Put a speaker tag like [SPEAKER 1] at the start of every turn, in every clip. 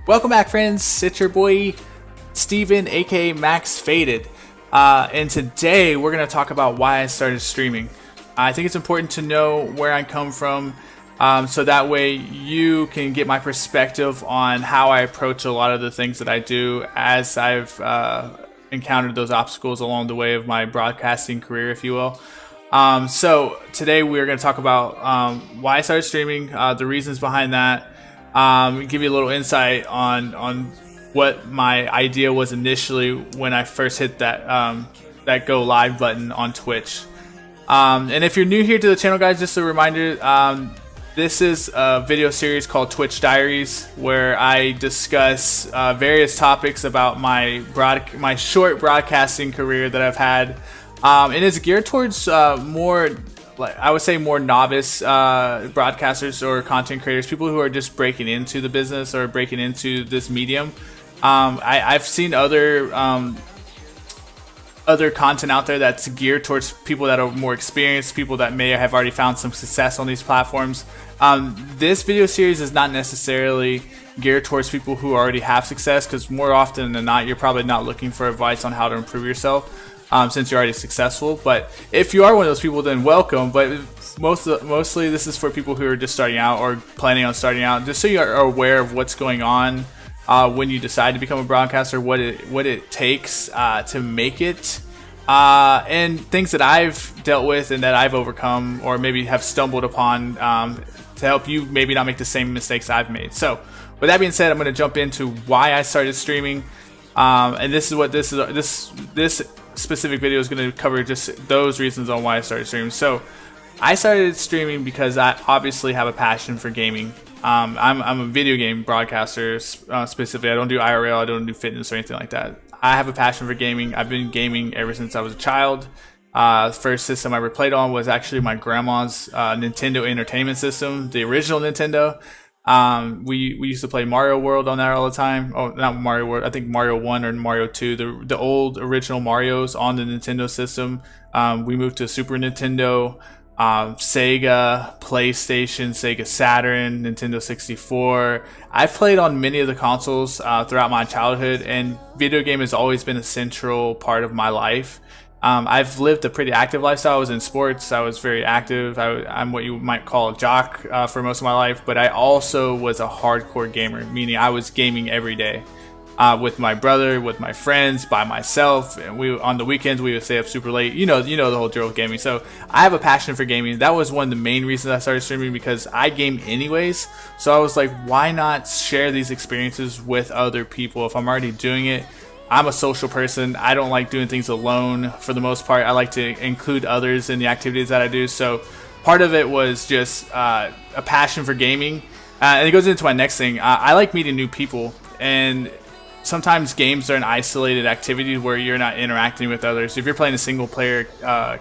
[SPEAKER 1] Welcome back, friends. It's your boy Steven, aka Max Faded, and today we're going to talk about why I started streaming. I think it's important to know where I come from, so that way you can get my perspective on how I approach a lot of the things that I do as I've encountered those obstacles along the way of my broadcasting career, if you will. So today we're going to talk about why I started streaming, the reasons behind that. Give you a little insight on what my idea was initially when I first hit that go live button on Twitch. And if you're new here to the channel, guys, just a reminder, this is a video series called Twitch Diaries, where I discuss various topics about my short broadcasting career that I've had, and it's geared towards more, I would say, more novice broadcasters or content creators, people who are just breaking into the business or breaking into this medium. I've seen other content out there that's geared towards people that are more experienced, people that may have already found some success on these platforms. This video series is not necessarily geared towards people who already have success, because more often than not, you're probably not looking for advice on how to improve yourself. Since you're already successful. But if you are one of those people, then welcome. But mostly this is for people who are just starting out or planning on starting out, just so you are aware of what's going on when you decide to become a broadcaster, what it takes to make it, and things that I've dealt with and that I've overcome or maybe have stumbled upon to help you maybe not make the same mistakes I've made. So with that being said, I'm going to jump into why I started streaming, and this is what this specific video is going to cover, just those reasons on why I started streaming. So I started streaming because I obviously have a passion for gaming. I'm a video game broadcaster, specifically. I don't do IRL, I don't do fitness or anything like that. I have a passion for gaming. I've been gaming ever since I was a child. First system I ever played on was actually my grandma's Nintendo Entertainment System, the original Nintendo. We used to play Mario World on that all the time. Oh, not Mario World. I think Mario 1 or Mario 2, the old original Marios on the Nintendo system. We moved to Super Nintendo, Sega, PlayStation, Sega Saturn, Nintendo 64. I've played on many of the consoles throughout my childhood, and video game has always been a central part of my life. I've lived a pretty active lifestyle. I was in sports. I was very active. I'm what you might call a jock for most of my life, but I also was a hardcore gamer, meaning I was gaming every day with my brother, with my friends, by myself. And on the weekends we would stay up super late. You know the whole drill of gaming. So I have a passion for gaming. That was one of the main reasons I started streaming, because I game anyways. So I was like, why not share these experiences with other people if I'm already doing it? I'm a social person. I don't like doing things alone for the most part. I like to include others in the activities that I do. So part of it was just a passion for gaming. And it goes into my next thing. I like meeting new people. And sometimes games are an isolated activity where you're not interacting with others. If you're playing a single player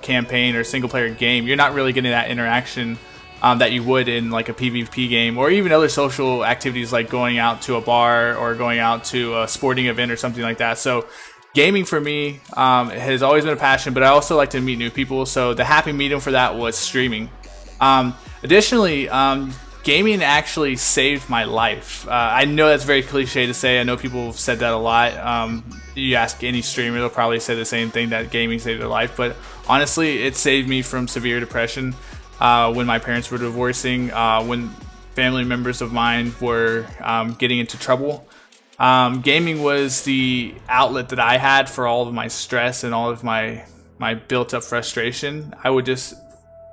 [SPEAKER 1] campaign or single player game, you're not really getting that interaction that you would in like a PvP game, or even other social activities like going out to a bar or going out to a sporting event or something like that. So gaming for me has always been a passion, but I also like to meet new people. So the happy medium for that was streaming. Additionally, gaming actually saved my life. I know that's very cliche to say. I know people have said that a lot. You ask any streamer, they'll probably say the same thing, that gaming saved their life. But honestly, it saved me from severe depression. When my parents were divorcing, when family members of mine were getting into trouble. Gaming was the outlet that I had for all of my stress and all of my built-up frustration. I would just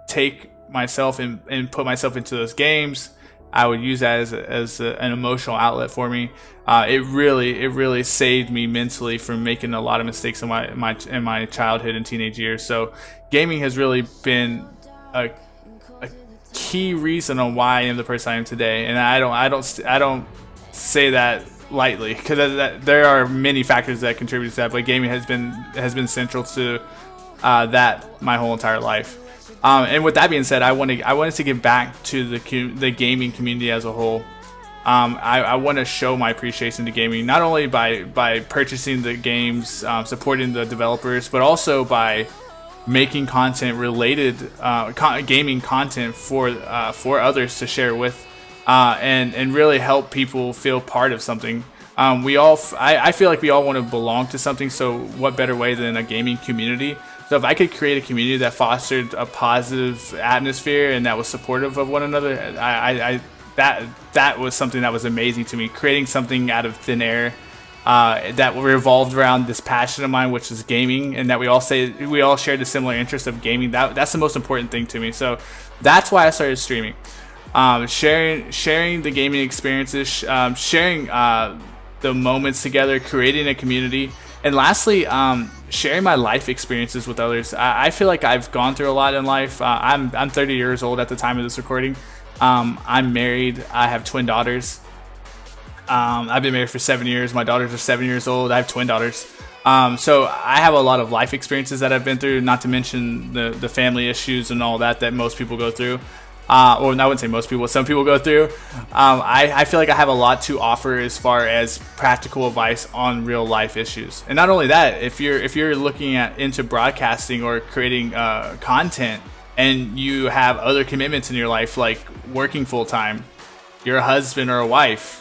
[SPEAKER 1] take myself and put myself into those games. I would use that as an emotional outlet for me. It really saved me mentally from making a lot of mistakes in my childhood and teenage years. So gaming has really been a key reason on why I am the person I am today, and I don't say that lightly, because there are many factors that contribute to that. But gaming has been central to that my whole entire life. And with that being said, I wanted to give back to the gaming community as a whole. I want to show my appreciation to gaming, not only by purchasing the games, supporting the developers, but also by making content related, gaming content for others to share with and really help people feel part of something. I feel like we all want to belong to something, so what better way than a gaming community? So if I could create a community that fostered a positive atmosphere and that was supportive of one another, that was something that was amazing to me. Creating something out of thin air that revolved around this passion of mine, which is gaming, and that we all shared the similar interest of gaming. That's the most important thing to me. So that's why I started streaming, sharing the gaming experiences, sharing the moments together, creating a community, and lastly, sharing my life experiences with others. I feel like I've gone through a lot in life. I'm 30 years old at the time of this recording. I'm married. I have twin daughters. I've been married for 7 years. My daughters are 7 years old. I have twin daughters. So I have a lot of life experiences that I've been through, not to mention the family issues and all that most people go through. Or I wouldn't say most people, some people go through. I feel like I have a lot to offer as far as practical advice on real life issues. And not only that, if you're looking into broadcasting or creating content, and you have other commitments in your life, like working full time, you're a husband or a wife,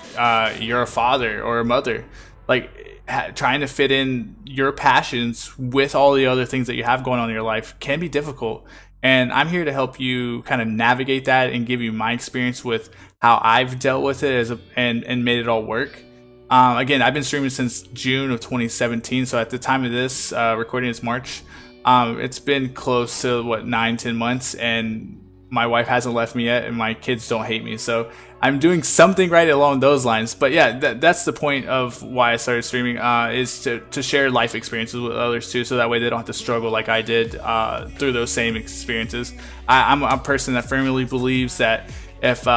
[SPEAKER 1] you're a father or a mother, like trying to fit in your passions with all the other things that you have going on in your life can be difficult. And I'm here to help you kind of navigate that and give you my experience with how I've dealt with it and made it all work. Again, I've been streaming since June of 2017. So at the time of this recording, it's March. It's been close to 9-10 months, and my wife hasn't left me yet, and my kids don't hate me. So I'm doing something right along those lines. But yeah, that's the point of why I started streaming, is to share life experiences with others too, so that way they don't have to struggle like I did through those same experiences. I'm a person that firmly believes that if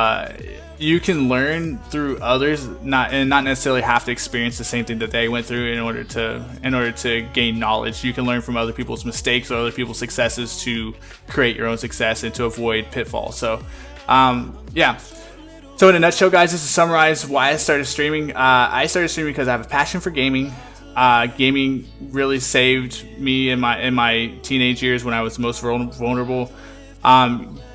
[SPEAKER 1] you can learn through others, not necessarily have to experience the same thing that they went through in order to gain knowledge. You can learn from other people's mistakes or other people's successes to create your own success and to avoid pitfalls. So yeah. So in a nutshell, guys, just to summarize why I started streaming. I started streaming because I have a passion for gaming. Gaming really saved me in my teenage years when I was most vulnerable.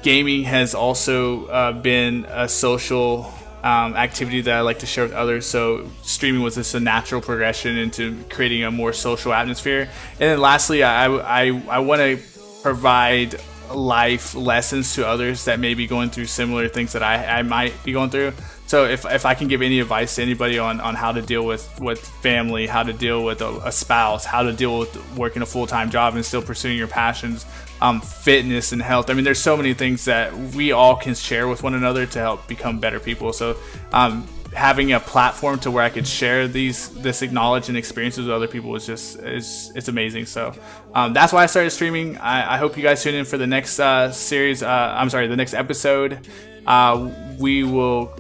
[SPEAKER 1] Gaming has also been a social activity that I like to share with others. So streaming was just a natural progression into creating a more social atmosphere. And then lastly, I want to provide life lessons to others that may be going through similar things that I might be going through. So if I can give any advice to anybody on how to deal with family, how to deal with a spouse, how to deal with working a full-time job and still pursuing your passions, fitness and health. I mean, there's so many things that we all can share with one another to help become better people. So having a platform to where I could share this knowledge and experiences with other people is it's amazing. So that's why I started streaming. I hope you guys tune in for the next the next episode. We will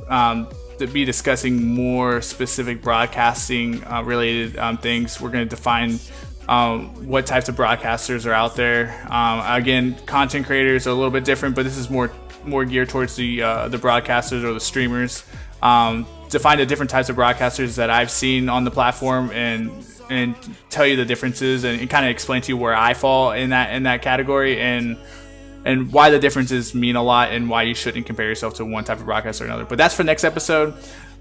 [SPEAKER 1] be discussing more specific broadcasting related things. We're going to define what types of broadcasters are out there. Again, content creators are a little bit different, but this is more geared towards the broadcasters or the streamers. Define the different types of broadcasters that I've seen on the platform and tell you the differences and kind of explain to you where I fall in that category and why the differences mean a lot and why you shouldn't compare yourself to one type of broadcaster or another. But that's for next episode.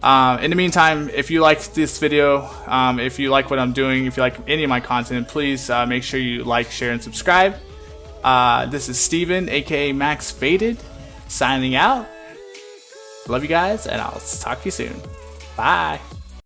[SPEAKER 1] In the meantime, if you like this video, if you like what I'm doing, if you like any of my content, please make sure you like, share, and subscribe. This is Steven, aka Max Faded, signing out. Love you guys, and I'll talk to you soon. Bye.